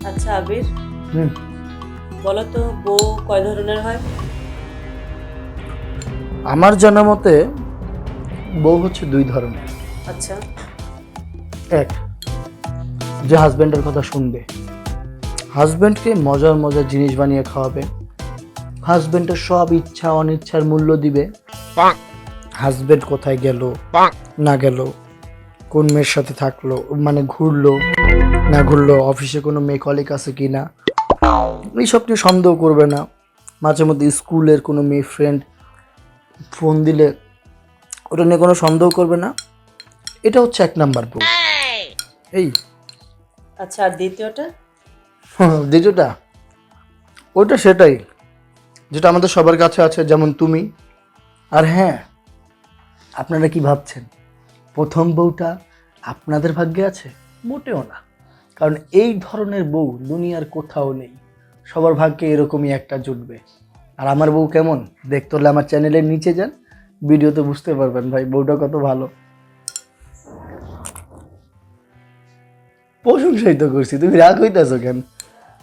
আচ্ছা আবির, হুম বলো তো বউ কয় ধরনের হয়? আমার জানা মতে বউ হচ্ছে দুই ধরনের। আচ্ছা। এক, যে হাজবেন্ডের কথা শুনবে, হাজবেন্ডকে মজার মজার জিনিস বানিয়ে খাওয়াবে, হাজবেন্ডের সব ইচ্ছা অনিচ্ছার মূল্য দিবে, হাজবেন্ড কোথায় গেল না গেল, কোন মেয়ের সাথে থাকলো, মানে ঘুরলো না ঘুরলো, অফিসে কোনো মেয়ে কলিগ আছে কি না, এইসব নিয়ে সন্দেহ করবে না। মাঝে মধ্যে স্কুলের কোনো মেয়ে ফ্রেন্ড ফোন দিলে ওটা নিয়ে কোনো সন্দেহ করবে না। এটা হচ্ছে এক নাম্বার বউ। এই আচ্ছা, আর দ্বিতীয়টা? দ্বিতীয়টা, ওইটা সেটাই যেটা আমাদের সবার কাছে আছে, যেমন তুমি। আর হ্যাঁ, আপনারা কি ভাবছেন প্রথম বউটা আপনাদের ভাগ্যে আছে? মোটেও না। কারণ এই ধরনের বউ দুনিয়ার কোথাও নেই। সবার ভাগ্যে এরকমই একটা জুটবে। আর আমার বউ কেমন দেখতে হলে আমার চ্যানেলের নিচে যান, ভিডিওতে বুঝতে পারবেন ভাই বউটা কত ভালো। প্রশংসাই তো করছি, তুমি রাগ হইতেছো কেন?